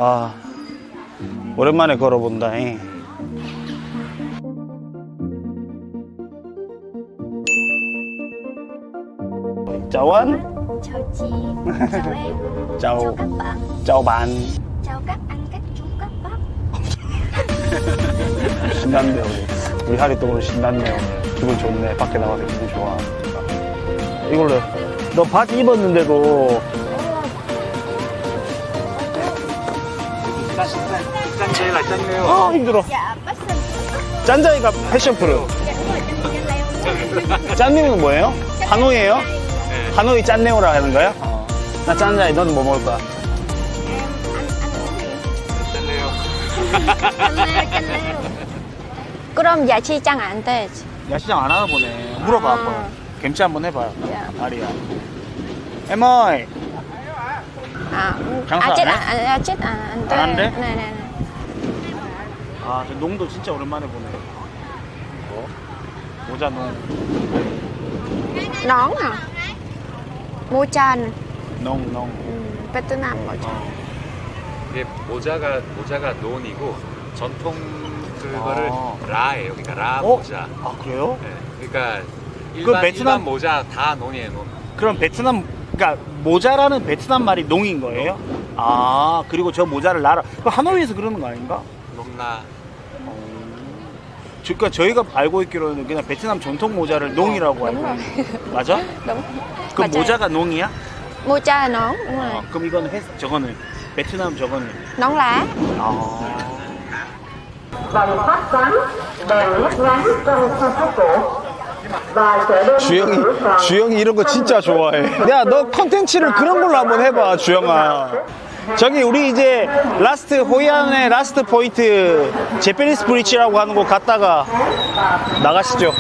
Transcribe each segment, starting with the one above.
아, 오랜만에 걸어본다잉. Chào anh. Chào chị, chào em. Chào. Chào các bạn. Chào bạn. Chào các anh, các chú, các bác. 신났네 우리 하리 또 오늘 신났네 오늘. 기분 좋네. 밖에 나가서 기분 좋아. 이걸로 해. 너 바지 입었는데도 짠제가 짠네요. 힘들어. Dạ, bác Sinh. 짠자이가 패션 프로. Dạ đúng rồi, chân leo. 짠네오는 뭐예요? 하노이예요? 하노이 짠네오라 하는 거야? 나 짠자이. 너는 뭐 먹을 거야? Chân leo. 그럼 야시장 안 돼. 야시장 안 하나 보네. 물어봐 한번. gem치 한번 해봐요. 야. 아리야. 에머이. 장사 아직 안 해? 아직 안 돼. 안 돼? 네네네. 아, 저 농도 진짜 오랜만에 보네. 모자 농. nón à, 모자는 농. 베트남 모자. 이게 모자가 논이고 전통 그거를 라예요. 그러니까 라 모자. 아, 그래요? 네, 그러니까 베트남- 일반 모자 다 논이에요. 논. 그럼 베트남, 그러니까 모자라는 베트남 말이 농인 거예요? 아, 그리고 저 모자를 나라. 그 하노이에서 그러는 거 아닌가? 논나. 그러니까 저희가 알고 있기로는 그냥 베트남 전통 모자를 농이라고 알고 rồi. 있는. 맞아? Đúng. 그럼 맞아요. 모자가 농이야? 모자 nón, đúng rồi. 아, 그럼 이거는 저거는 베트남 저거는. Nón lá. 아. bằng phát sáng đèn lấp lánh trong khu phố cổ và chợ đêm 주영이 이런 거 진짜 좋아해. 야, 너 컨텐츠를 그런 걸로 한번 해봐, 주영아. 저기 우리 이제 라스트 호이안의 라스트 포인트 제페니스 브리치라고 하는 곳 갔다가 나가시죠.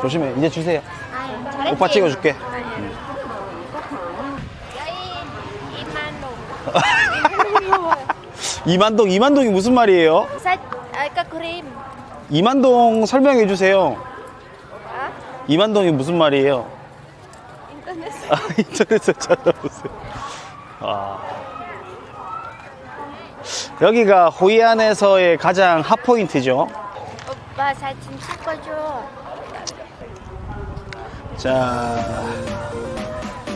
조심해. 이제 주세요. 오빠 찍어줄게. 이만동이 무슨 말이에요? 크림. 이만동 설명해 주세요. 이만동이 무슨 말이에요? 인터넷에 찾아보세요. 여기가 호이안에서의 가장 핫포인트죠. 오빠 사진 찍어줘. 자,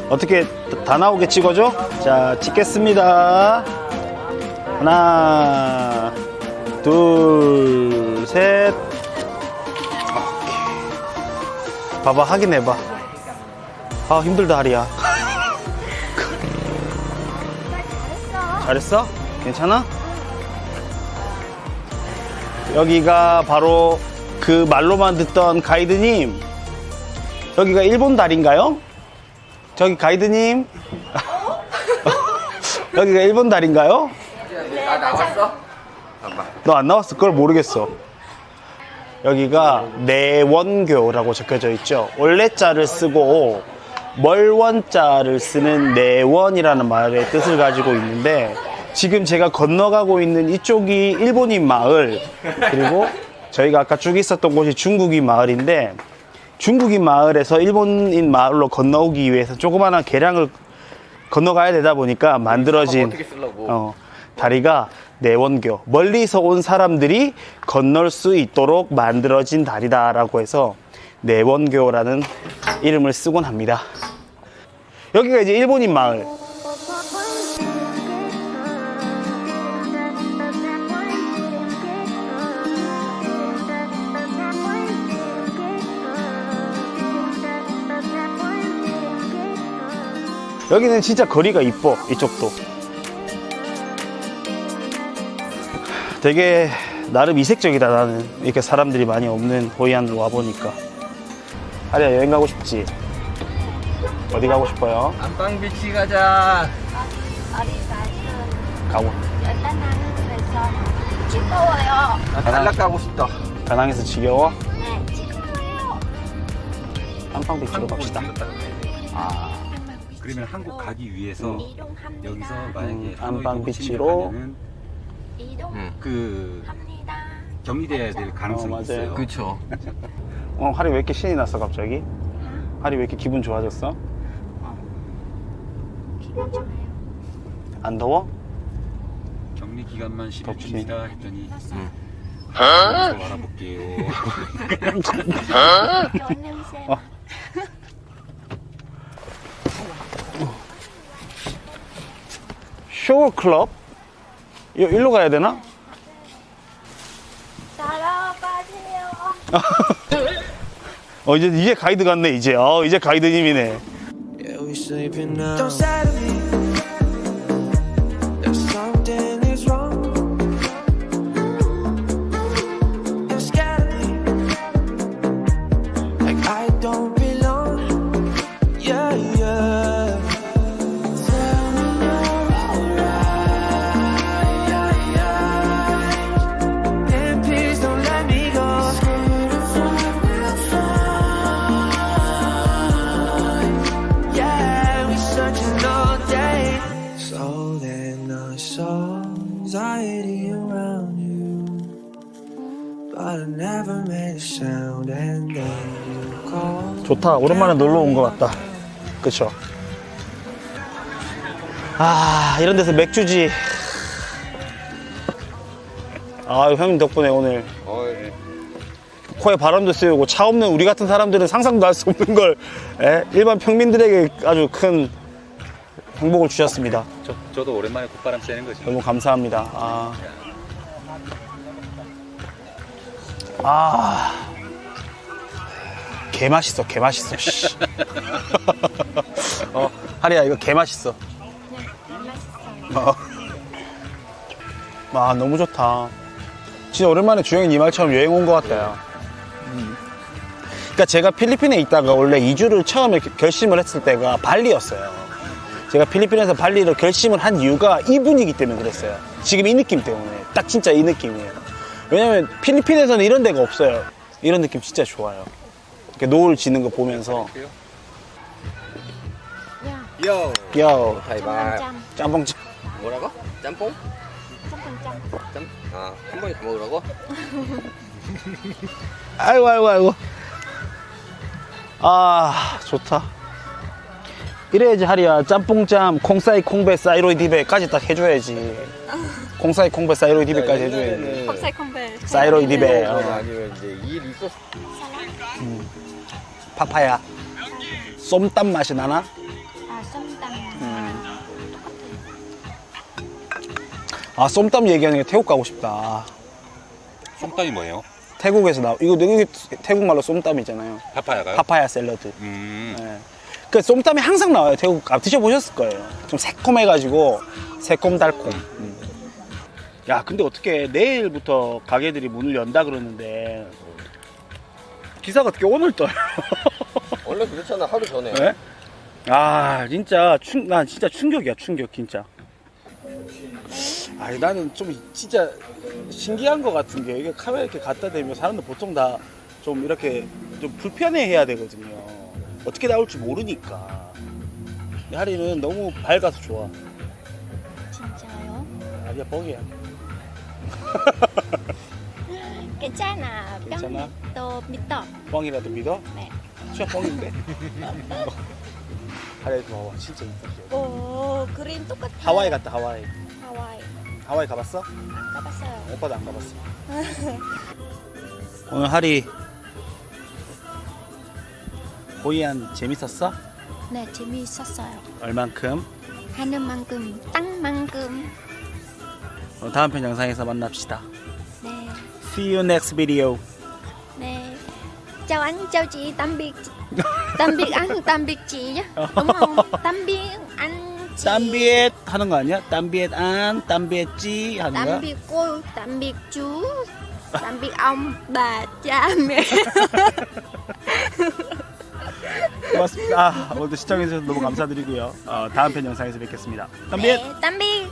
어떻게 다 나오게 찍어줘? 자, 찍겠습니다. 하나, 둘, 셋. 오케이. 봐봐, 확인해봐. 아, 힘들다, 하리야. 잘했어? 괜찮아? 여기가 바로 그 말로만 듣던 가이드님. 여기가 일본 다리인가요? 저기 가이드님. 여기가 일본 다리인가요? 나 나왔어? 너 안 나왔어? 그걸 모르겠어. 여기가 내원교라고 적혀져 있죠. 원래자를 쓰고 멀원자를 쓰는 내원이라는 말의 뜻을 가지고 있는데, 지금 제가 건너가고 있는 이쪽이 일본인 마을, 그리고 저희가 아까 쭉 있었던 곳이 중국인 마을인데, 중국인 마을에서 일본인 마을로 건너오기 위해서 조그마한 계량을 건너가야 되다 보니까 만들어진 다리가 내원교, 멀리서 온 사람들이 건널 수 있도록 만들어진 다리다라고 해서 내원교라는 이름을 쓰곤 합니다. 여기가 이제 일본인 마을. 여기는 진짜 거리가 이뻐. 이쪽도 되게 나름 이색적이다. 나는 이렇게 사람들이 많이 없는 호이안으로 와보니까. 하리야, 여행 가고 싶지? 어디 가고 싶어요? 안방비치 가자. 가고. 일단 나는 그래서 즐거워요. 나 달락 가고 싶다. 다낭에서 지겨워? 네, 즐거워요. 한방비치로 갑시다. 그러면 한국 가기 위해서 이동합니다. 여기서 만약에 안방비치로 이동 그 합니다. 격리돼야 될 가능성이 맞아요. 있어요. 그렇죠. 하리 왜 이렇게 신이 났어 갑자기? 하리 왜 이렇게 기분 좋아졌어? 기분 좋아요. 안 더워? 격리 기간만 덥지. 10일입니다 했더니 응. 좀 알아볼게요. 좋은 냄새. 쇼어 클럽? 일로 가야 되나? 따라가세요. 이제 가이드 같네 이제. 이제 가이드님이네. Yeah, we sleeping now. Don't say to me that something is wrong. You're scared of me, like I don't belong. Yeah, yeah. Tell me you're alright. And please don't let me go. Scared of what we'll find. Yeah, we searching all day. So then I saw anxiety around you, but I never made a sound. And then you called. 좋다. 오랜만에 놀러 온 것 같다. 그쵸? 이런 데서 맥주지. 형님 덕분에 오늘 코에 바람도 쐬우고 차 없는 우리 같은 사람들은 상상도 할 수 없는 걸 일반 평민들에게 아주 큰 행복을 주셨습니다. 저도 오랜만에 콧바람 쐬는 거지. 너무 감사합니다. 개 맛있어, 개 맛있어. 씨. 하리야, 이거 개 맛있어. 너무 좋다. 진짜 오랜만에 주영이 니 말처럼 여행 온 것 같아요. 그러니까 제가 필리핀에 있다가 원래 이주를 처음에 결심을 했을 때가 발리였어요. 제가 필리핀에서 발리를 결심을 한 이유가 이 분위기 때문에 그랬어요. 지금 이 느낌 때문에. 딱 진짜 이 느낌이에요. 왜냐면 필리핀에서는 이런 데가 없어요. 이런 느낌 진짜 좋아요. 이렇게 노을 지는 거 보면서. 요. 야, 바이바이. 짬뽕. 뭐라고? 짬뽕? 짬뽕. 한 번에 다 먹으라고? 아이고. 좋다. 이래야지 하리야. 짬뽕짬, 콩사이, 콩배, 사이로이디베까지 딱 해줘야지. 콩사이, 콩배, 사이로이디베까지 해줘야지. 컵사이 컴벨. 사이로이디베. 아니면 이제 일 있었어. 파파야. 쏨땀 맛이 나나? 썸땀. 쏨땀 얘기하니까 태국 가고 싶다. 쏨땀이 뭐예요? 태국에서 이거 태국 말로 쏨땀이잖아요. 파파야가요? 파파야 샐러드. 네. 그 쏨땀이 항상 나와요. 태국 드셔보셨을 거예요. 좀 새콤해가지고 새콤달콤. 야, 근데 어떻게 내일부터 가게들이 문을 연다 그러는데 기사가 어떻게 오늘 떠요? 원래 그렇잖아, 하루 전에. 네? 진짜 난 진짜 충격이야, 충격 진짜. 나는 좀 진짜 신기한 것 같은 게 이게 카메라 이렇게 갖다 대면 사람들 보통 다 좀 이렇게 좀 불편해 해야 되거든요. 어떻게 나올지 모르니까. 근데 하리는 너무 밝아서 좋아. 진짜요? 아니야, 뻥이야. 괜찮아. 괜찮아? 또 믿어. 뻥이라도 믿어? 네. 진짜 뻥인데? 하리한테 봐봐, 진짜 이쁘지. 오, 그림 똑같아. 하와이 갔다, 하와이. 하와이. 하와이 가봤어? 가봤어요. 오빠도 안 가봤어. 오늘 하리 호이안 재밌었어? 네, 재미있었어요. 얼만큼? 하는 만큼, 땅만큼. 다음 편 영상에서 만납시다. 네. See you next video. 네. Chào anh, chào chị, tạm biệt. Tạm biệt anh, tạm biệt chị nhé. Đúng không? Tạm biệt anh, chị. 땀비엣 하는 거 아니야? 땀비엣 안, 땀비엣 찌 하는 거야? Tạm biệt cô, tạm biệt chú. Tạm biệt ông, bà, cha, mẹ. 고맙습니다. 오늘도 시청해주셔서 너무 감사드리고요. 다음 편 영상에서 뵙겠습니다. 땀비엣! 네, tạm biệt.